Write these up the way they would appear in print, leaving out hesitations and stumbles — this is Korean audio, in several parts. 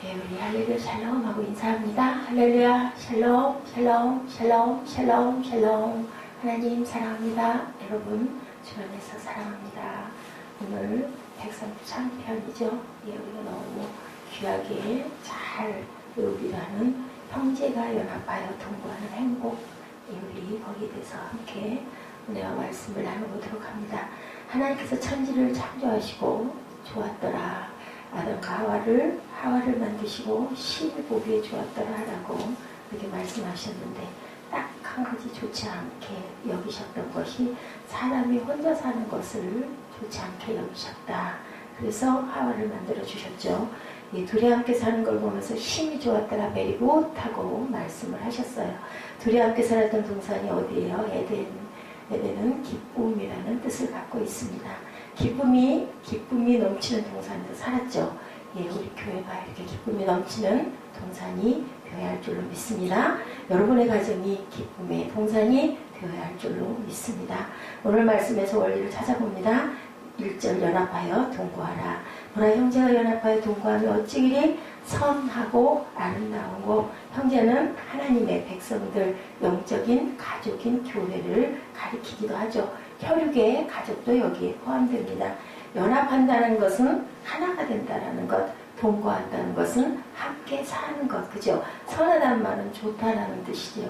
네, 우리 할렐루야 샬롬 하고 인사합니다. 할렐루야 샬롬 샬롬 샬롬 샬롬 샬롬. 하나님 사랑합니다. 여러분 주 안에서 사랑합니다. 오늘 133편이죠. 예, 우리가 너무 귀하게 잘 외우기로 하는 형제가 연합하여 동거하는 행복, 우리 거기에 대해서 함께 은혜와 말씀을 나눠보도록 합니다. 하나님께서 천지를 창조하시고 좋았더라. 아담과 하와를 만드시고 신을 보기에 좋았더라 라고 그렇게 말씀하셨는데, 딱 한 가지 좋지 않게 여기셨던 것이 사람이 혼자 사는 것을 좋지 않게 여기셨다. 그래서 하와를 만들어 주셨죠. 둘이 함께 사는 걸 보면서 힘이 좋았더라 베리 굿하고 말씀을 하셨어요. 둘이 함께 살았던 동산이 어디예요? 에덴은 기쁨이라는 뜻을 갖고 있습니다. 기쁨이 넘치는 동산에서 살았죠. 예, 우리 교회가 이렇게 기쁨이 넘치는 동산이 되어야 할 줄로 믿습니다. 여러분의 가정이 기쁨의 동산이 되어야 할 줄로 믿습니다. 오늘 말씀에서 원리를 찾아봅니다. 1절 연합하여 동거하라. 보라, 형제가 연합하여 동거하며 어찌기리 선하고 아름다우고. 형제는 하나님의 백성들, 영적인 가족인 교회를 가리키기도 하죠. 혈육의 가족도 여기에 포함됩니다. 연합한다는 것은 하나가 된다는 것, 동거한다는 것은 함께 사는 것, 그죠? 선하다는 말은 좋다라는 뜻이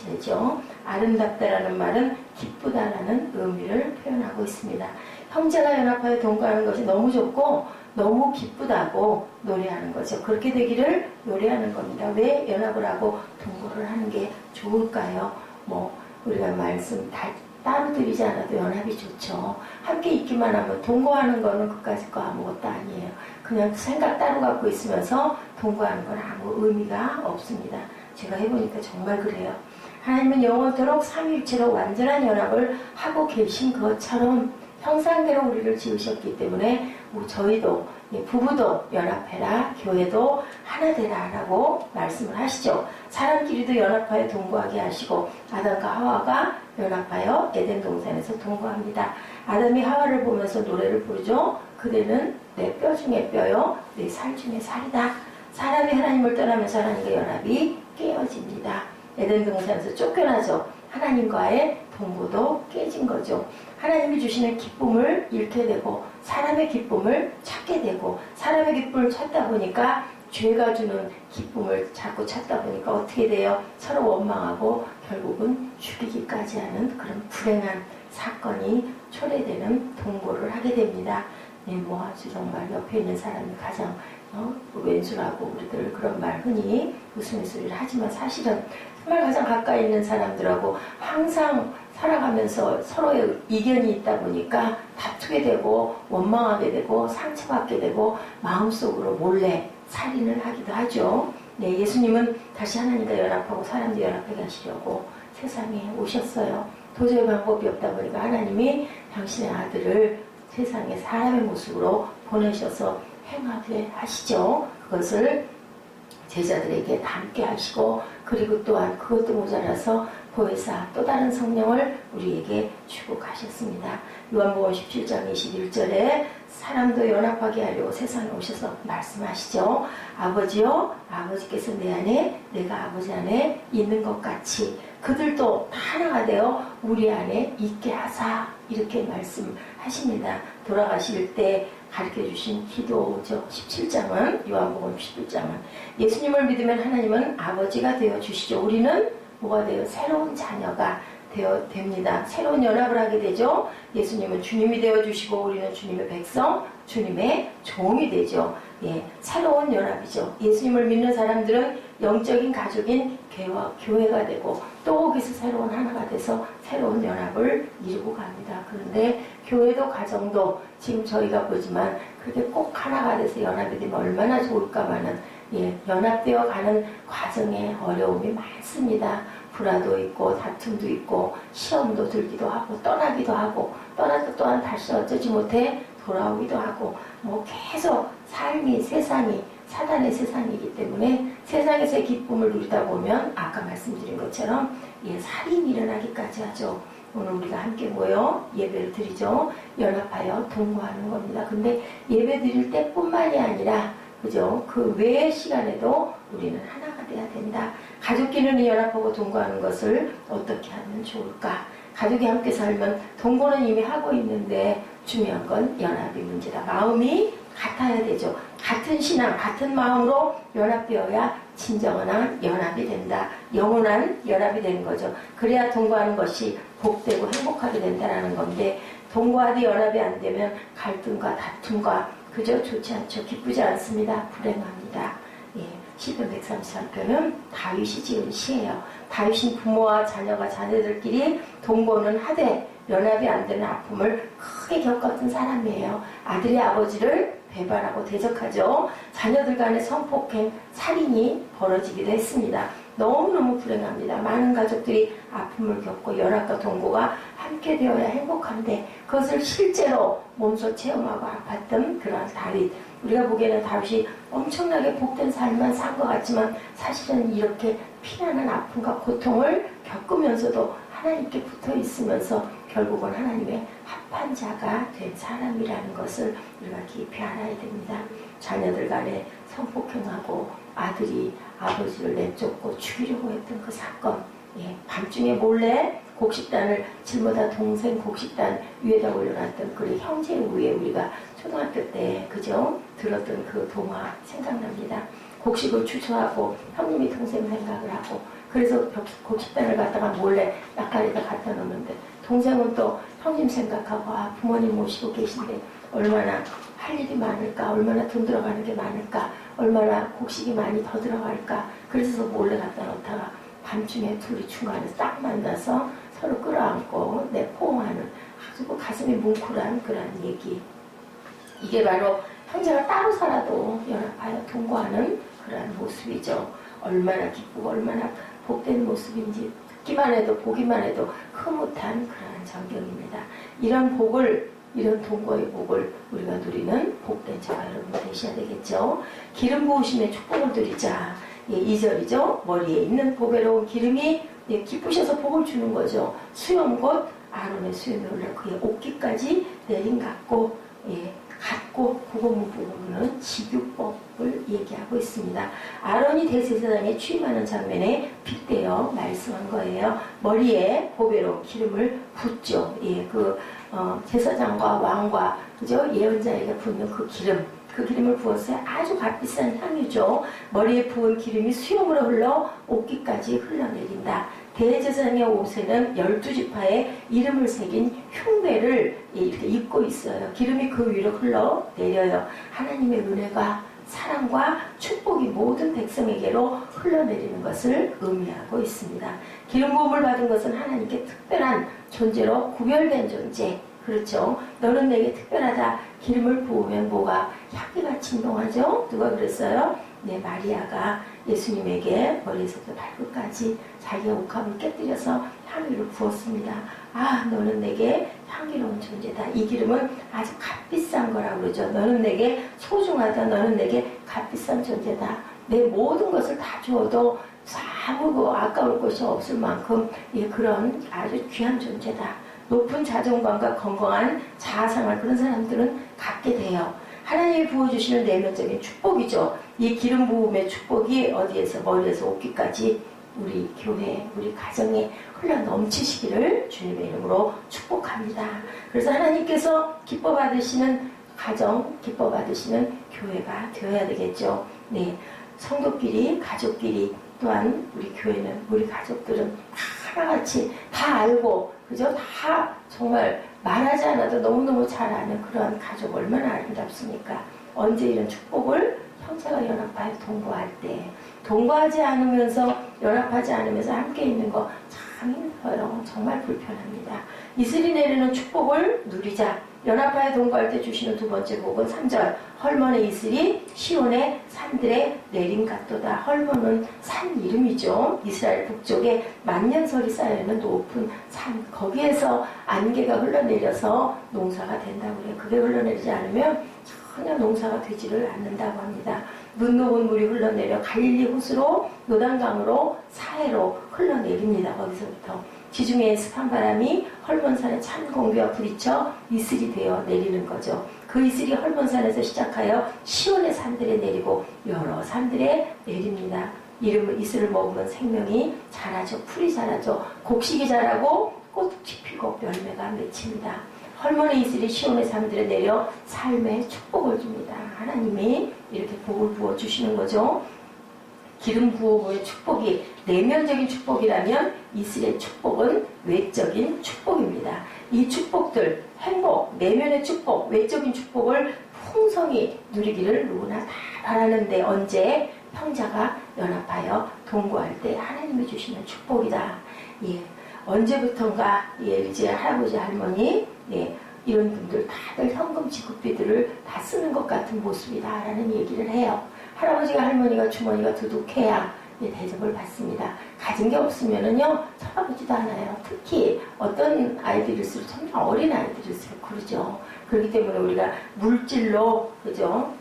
되죠. 아름답다라는 말은 기쁘다라는 의미를 표현하고 있습니다. 형제가 연합하여 동거하는 것이 너무 좋고 너무 기쁘다고 노래하는 거죠. 그렇게 되기를 노래하는 겁니다. 왜 연합을 하고 동거를 하는 게 좋을까요? 우리가 말씀 따로 드리지 않아도 연합이 좋죠. 함께 있기만 하면 동거하는 거는 그까짓 거 아무것도 아니에요. 그냥 생각 따로 갖고 있으면서 동거하는 건 아무 의미가 없습니다. 제가 해보니까 정말 그래요. 하나님은 영원토록 삼위일체로 완전한 연합을 하고 계신 것처럼 형상대로 우리를 지으셨기 때문에 저희도, 부부도 연합해라, 교회도 하나 되라 라고 말씀을 하시죠. 사람끼리도 연합하여 동거하게 하시고 아담과 하와가 연합하여 에덴 동산에서 동거합니다. 아담이 하와를 보면서 노래를 부르죠. 그대는 내 뼈 중에 뼈요, 내 살 중에 살이다. 사람이 하나님을 떠나면서 하나님과 연합이 깨어집니다. 에덴 동산에서 쫓겨나죠. 하나님과의 동거도 깨진 거죠. 하나님이 주시는 기쁨을 잃게 되고 사람의 기쁨을 찾게 되고, 사람의 기쁨을 찾다 보니까 죄가 주는 기쁨을 자꾸 찾다 보니까 어떻게 돼요? 서로 원망하고 결국은 죽이기까지 하는 그런 불행한 사건이 초래되는 동거를 하게 됩니다. 아주 정말 옆에 있는 사람이 가장 왼수라고 우리들 그런 말 흔히 웃음소리를 하지만, 사실은 정말 가장 가까이 있는 사람들하고 항상 살아가면서 서로의 이견이 있다 보니까 다투게 되고 원망하게 되고 상처받게 되고 마음속으로 몰래 살인을 하기도 하죠. 네, 예수님은 다시 하나님과 연합하고 사람도 연합하게 하시려고 세상에 오셨어요. 도저히 방법이 없다 보니까 하나님이 당신의 아들을 세상에 사람의 모습으로 보내셔서 행하게 하시죠. 그것을 제자들에게 담게 하시고, 그리고 또한 그것도 모자라서 보혜사 또 다른 성령을 우리에게 주고 가셨습니다. 요한복음 17장 21절에 사람도 연합하게 하려고 세상에 오셔서 말씀하시죠. 아버지요, 아버지께서 내 안에 내가 아버지 안에 있는 것 같이 그들도 다 하나가 되어 우리 안에 있게 하사, 이렇게 말씀하십니다. 돌아가실 때 가르쳐주신 기도죠. 17장은, 요한복음 17장은 예수님을 믿으면 하나님은 아버지가 되어주시죠. 우리는 뭐가 돼요? 새로운 자녀가 됩니다. 새로운 연합을 하게 되죠. 예수님은 주님이 되어주시고 우리는 주님의 백성, 주님의 종이 되죠. 예, 새로운 연합이죠. 예수님을 믿는 사람들은 영적인 가족인 교회가 되고 또 거기서 새로운 하나가 돼서 새로운 연합을 이루고 갑니다. 그런데 교회도 가정도 지금 저희가 보지만 그렇게 꼭 하나가 돼서 연합이 되면 얼마나 좋을까마는, 연합되어 가는 과정에 어려움이 많습니다. 불화도 있고 다툼도 있고 시험도 들기도 하고 떠나기도 하고, 떠나서 또한 다시 어쩌지 못해 돌아오기도 하고, 계속 삶이, 세상이 사단의 세상이기 때문에 세상에서의 기쁨을 누리다 보면 아까 말씀드린 것처럼 살인이 일어나기까지 하죠. 오늘 우리가 함께 모여 예배를 드리죠. 연합하여 동거하는 겁니다. 근데 예배 드릴 때뿐만이 아니라 그죠? 그 외의 시간에도 우리는 하나가 돼야 된다. 가족끼리는 연합하고 동거하는 것을 어떻게 하면 좋을까? 가족이 함께 살면 동거는 이미 하고 있는데 중요한 건 연합이 문제다. 마음이 같아야 되죠. 같은 신앙, 같은 마음으로 연합되어야 진정한 연합이 된다. 영원한 연합이 되는 거죠. 그래야 동거하는 것이 복되고 행복하게 된다는 건데 동거하되 연합이 안 되면 갈등과 다툼과 그저 좋지 않죠. 기쁘지 않습니다. 불행합니다. 예, 시편 133편은 다윗이 지은 시예요. 다윗은 부모와 자녀가 자녀들끼리 동거는 하되 연합이 안 되는 아픔을 크게 겪었던 사람이에요. 아들이 아버지를 배반하고 대적하죠. 자녀들 간의 성폭행, 살인이 벌어지기도 했습니다. 너무너무 불행합니다. 많은 가족들이 아픔을 겪고 연합과 동거가 함께 되어야 행복한데 그것을 실제로 몸소 체험하고 아팠던 그러한 다윗. 우리가 보기에는 다윗이 엄청나게 복된 삶만 산 것 같지만 사실은 이렇게 피나는 아픔과 고통을 겪으면서도 하나님께 붙어 있으면서 결국은 하나님의 합한 자가 된 사람이라는 것을 우리가 깊이 알아야 됩니다. 자녀들 간에 성폭행하고 아들이 아버지를 내쫓고 죽이려고 했던 그 사건, 예, 밤중에 몰래 곡식단을 짊어다 동생 곡식단 위에다 올려놨던 그 형제 위에 우리가 초등학교 때 그죠? 들었던 그 동화 생각납니다. 곡식을 추수하고 형님이 동생 생각을 하고 그래서 곡식단을 갖다가 몰래 약간에다 갖다 놓는데 동생은 또 형님 생각하고 부모님 모시고 계신데 얼마나 할 일이 많을까, 얼마나 돈 들어가는 게 많을까, 얼마나 곡식이 많이 더 들어갈까. 그래서 몰래 갖다 놓다가 밤중에 둘이 중간에 딱 만나서 서로 끌어안고 포옹하는 아주 가슴이 뭉클한 그런 얘기. 이게 바로 형제가 따로 살아도 연합하여 동거하는 그런 모습이죠. 얼마나 기쁘고 얼마나 복된 모습인지 듣기만 해도 보기만 해도 흐뭇한 그런 전경입니다. 이런 복을, 이런 동거의 복을 우리가 누리는 복된 저와 여러분 되셔야 되겠죠. 기름 부으심의 축복을 드리자. 예, 2절이죠. 머리에 있는 보배로운 기름이 예, 기쁘셔서 복을 주는 거죠. 수염 곧 아론의 수염이 올라 그의 옷깃까지 내린 같고 예, 같고 그거 부분은 직유법을 얘기하고 있습니다. 아론이 대제사장에 취임하는 장면에 빗대어 말씀한 거예요. 머리에 보배로운 기름을 붓죠. 예, 제사장과 왕과 그죠 예언자에게 붓는 그 기름을 부었어요. 아주 값비싼 향유죠. 머리에 부은 기름이 수염으로 흘러 옷깃까지 흘러내린다. 대제사장의 옷에는 12지파의 이름을 새긴 흉배를 이렇게 입고 있어요. 기름이 그 위로 흘러내려요. 하나님의 은혜가 사랑과 축복이 모든 백성에게로 흘러내리는 것을 의미하고 있습니다. 기름 부음을 받은 것은 하나님께 특별한 존재로 구별된 존재. 그렇죠. 너는 내게 특별하다. 기름을 부으면 뭐가 향기가 진동하죠. 누가 그랬어요? 네, 마리아가 예수님에게 머리에서부터 발끝까지 자기의 옥합을 깨뜨려서 향유를 부었습니다. 아, 너는 내게 향기로운 존재다. 이 기름은 아주 값비싼 거라고 그러죠. 너는 내게 소중하다. 너는 내게 값비싼 존재다. 내 모든 것을 다 주어도 아무 아까울 것이 없을 만큼 그런 아주 귀한 존재다. 높은 자존감과 건강한 자아상을 그런 사람들은 갖게 돼요. 하나님이 부어주시는 내면적인 축복이죠. 이 기름 부음의 축복이 어디에서 머리에서 옷깃까지 우리 교회, 우리 가정에 흘러 넘치시기를 주님의 이름으로 축복합니다. 그래서 하나님께서 기뻐 받으시는 가정, 기뻐 받으시는 교회가 되어야 되겠죠. 네, 성도끼리, 가족끼리 또한 우리 교회는, 우리 가족들은 다 하나같이 다 알고 그죠? 다 정말 말하지 않아도 너무너무 잘 아는 그런 가족 얼마나 아름답습니까? 언제 이런 축복을 형제가 연합하여 동거할 때 동거하지 않으면서 연합하지 않으면서 함께 있는 거 참 힘들어요. 정말 불편합니다. 이슬이 내리는 축복을 누리자. 연합하여 동거할 때 주시는 두 번째 복은 3절 헐몬의 이슬이 시온의 산들에 내림 같도다. 헐몬은 산 이름이죠. 이스라엘 북쪽에 만년설이 쌓여있는 높은 산, 거기에서 안개가 흘러내려서 농사가 된다고 해요. 그게 흘러내리지 않으면 전혀 농사가 되지를 않는다고 합니다. 눈 녹은 물이 흘러내려 갈릴리 호수로 요단강으로 사해로 흘러내립니다. 거기서부터 지중해의 습한 바람이 헐몬산의 찬 공기와 부딪혀 이슬이 되어 내리는 거죠. 그 그 이슬이 헐몬산에서 시작하여 시온의 산들에 내리고 여러 산들에 내립니다. 이름을 이슬을 먹으면 생명이 자라죠. 풀이 자라죠. 곡식이 자라고 꽃이 피고 열매가 맺힙니다. 헐몬의 이슬이 시온의 산들에 내려 삶의 축복을 줍니다. 하나님이 이렇게 복을 부어주시는 거죠. 기름 부어의 축복이 내면적인 축복이라면 이슬의 축복은 외적인 축복입니다. 이 축복들, 행복, 내면의 축복, 외적인 축복을 풍성히 누리기를 누구나 다 바라는데 언제? 형제가 연합하여 동거할 때 하나님이 주시는 축복이다. 예, 언제부턴가 이제 할아버지 할머니 이런 분들 다들 현금 지급비들을 다 쓰는 것 같은 모습이다라는 얘기를 해요. 할아버지가 할머니가 주머니가 두둑해야 대접을 받습니다. 가진 게 없으면은요 쳐다보지도 않아요. 특히 어떤 아이들일수록 정말 어린 아이들일수록 그러죠. 그렇기 때문에 우리가 물질로 그죠?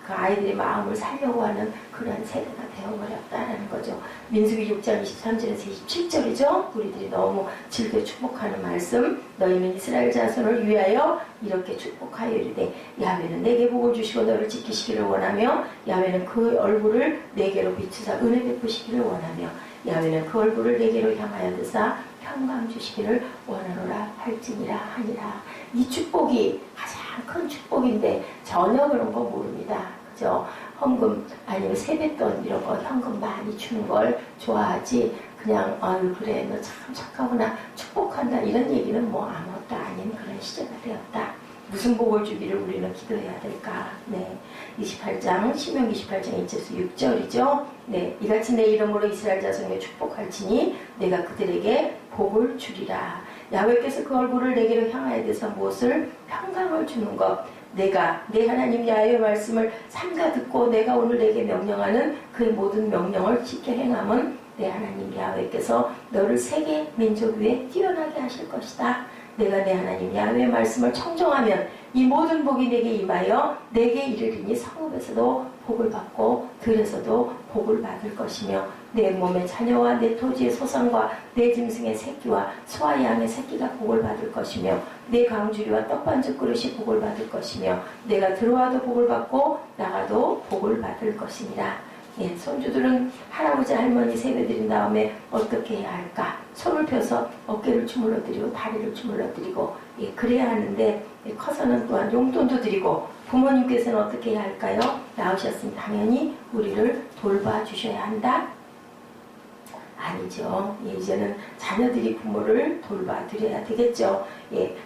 그 아이들의 마음을 살려고 하는 그런 세대가 되어버렸다는 거죠. 민수기 6장 23절에서 27절이죠. 우리들이 너무 즐겨 축복하는 말씀. 너희는 이스라엘 자손을 위하여 이렇게 축복하여 이르되 야훼는 내게 복을 주시고 너를 지키시기를 원하며 야훼는 그 얼굴을 내게로 비추사 은혜 베푸시기를 원하며 야훼는 그 얼굴을 내게로 향하여 드사 평강 주시기를 원하노라 할지니라 하니라. 이 축복이 가장 큰 축복인데 전혀 그런 거 모릅니다. 그죠? 헌금 아니면 세뱃돈 이런 거 현금 많이 주는 걸 좋아하지 그냥 아유 그래 너 참 착하구나 축복한다 이런 얘기는 뭐 아무것도 아닌 그런 시대가 되었다. 무슨 복을 주기를 우리는 기도해야 될까? 네, 28장 신명기 28장 1절에서 6절이죠. 네, 이같이 내 이름으로 이스라엘 자손에게 축복할지니 내가 그들에게 복을 주리라. 야훼께서 그 얼굴을 내게로 향하여 대서 무엇을 평강을 주는 것. 내가 내 하나님 야훼의 말씀을 삼가 듣고 내가 오늘 내게 명령하는 그 모든 명령을 지켜 행함은 내 하나님 야훼께서 너를 세계 민족 위에 뛰어나게 하실 것이다. 내가 내 하나님 야훼의 말씀을 청종하면 이 모든 복이 내게 임하여 내게 이르리니 성읍에서도 복을 받고 들에서도 복을 받을 것이며 내 몸의 자녀와 내 토지의 소산과 내 짐승의 새끼와 소와 양의 새끼가 복을 받을 것이며 내 강주리와 떡반죽 그릇이 복을 받을 것이며 내가 들어와도 복을 받고 나가도 복을 받을 것이니라. 예, 손주들은 할아버지 할머니 세배드린 다음에 어떻게 해야 할까? 손을 펴서 어깨를 주물러 드리고 다리를 주물러 드리고 그래야 하는데 커서는 또한 용돈도 드리고 부모님께서는 어떻게 해야 할까요? 낳으셨으면 당연히 우리를 돌봐주셔야 한다? 아니죠. 이제는 자녀들이 부모를 돌봐드려야 되겠죠.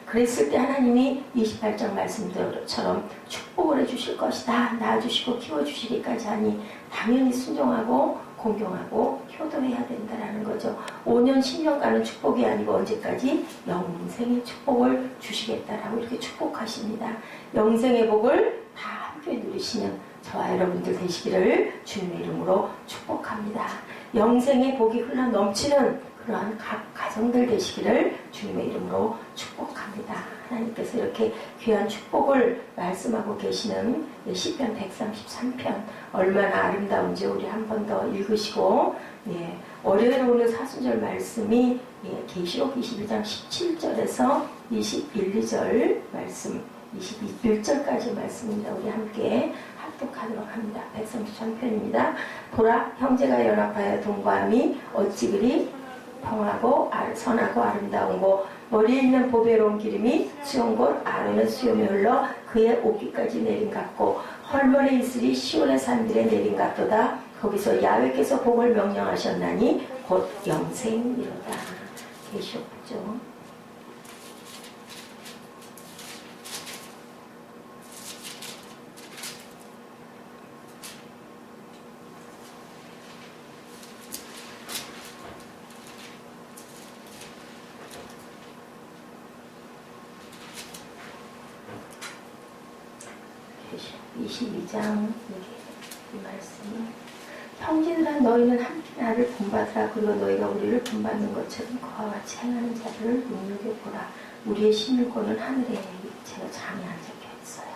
그랬을 때 하나님이 28장 말씀처럼 축복을 해주실 것이다. 낳아주시고 키워주시기까지 하니 당연히 순종하고 공경하고 효도해야 된다는 거죠. 5년 10년간은 축복이 아니고 언제까지? 영생의 축복을 주시겠다라고 이렇게 축복하십니다. 영생의 복을 다 함께 누리시는 저와 여러분들 되시기를 주님의 이름으로 축복합니다. 영생의 복이 흘러 넘치는 그러한 각 가정들 되시기를 주님의 이름으로 축복합니다. 하나님께서 이렇게 귀한 축복을 말씀하고 계시는 시편 133편 얼마나 아름다운지 우리 한 번 더 읽으시고 월요일에 오늘 사순절 말씀이 계시록 22장 17절에서 21, 2절 말씀 21절까지 말씀입니다. 우리 함께 합독하도록 합니다. 133편입니다. 보라 형제가 연합하여 동거함이 어찌 그리 평하고 선하고 아름다운고 머리에 있는 보배로운 기름이 수용 곧 아론의 수염에 흘러 그의 옷깃까지 내린 같고 헐몬의 이슬이 시온의 산들에 내린 같도다. 거기서 야훼께서 복을 명령하셨나니 곧 영생이로다. 계시록죠. 계시록 22장 이 말씀이 형제들아 너희는 함께 나를 본받으라. 그리고 너희가 우리를 본받는 것처럼 그와 같이 행하는 자들을 눈여겨보라. 우리의 신일권은 하늘에 제가 장에 안적혀 있어요.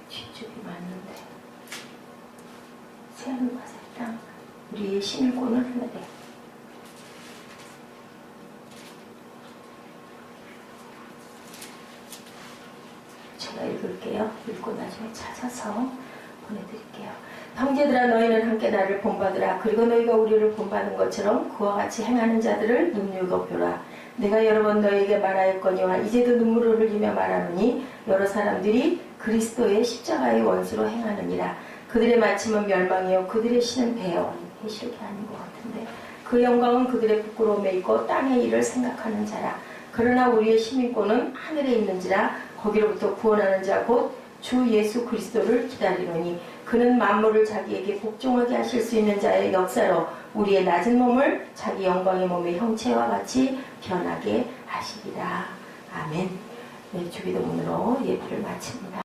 뒷줄이 맞는데 새하늘과 새 땅 우리의 신일권은 하늘에 제가 읽을게요. 읽고 나중에 찾아서 보내드릴게요. 형제들아 너희는 함께 나를 본받으라. 그리고 너희가 우리를 본받은 것처럼 그와 같이 행하는 자들을 눈여겨보라. 내가 여러 번 너희에게 말하였거니와 이제도 눈물을 흘리며 말하노니 여러 사람들이 그리스도의 십자가의 원수로 행하느니라. 그들의 마침은 멸망이요 그들의 신은 배원. 해실이 아닌 것 같은데 그 영광은 그들의 부끄러움에 있고 땅의 일을 생각하는 자라. 그러나 우리의 시민권은 하늘에 있는지라. 거기로부터 구원하는 자 곧 주 예수 그리스도를 기다리노니 그는 만물을 자기에게 복종하게 하실 수 있는 자의 역사로 우리의 낮은 몸을 자기 영광의 몸의 형체와 같이 변하게 하시리라. 아멘. 네, 주기도문으로 예배를 마칩니다.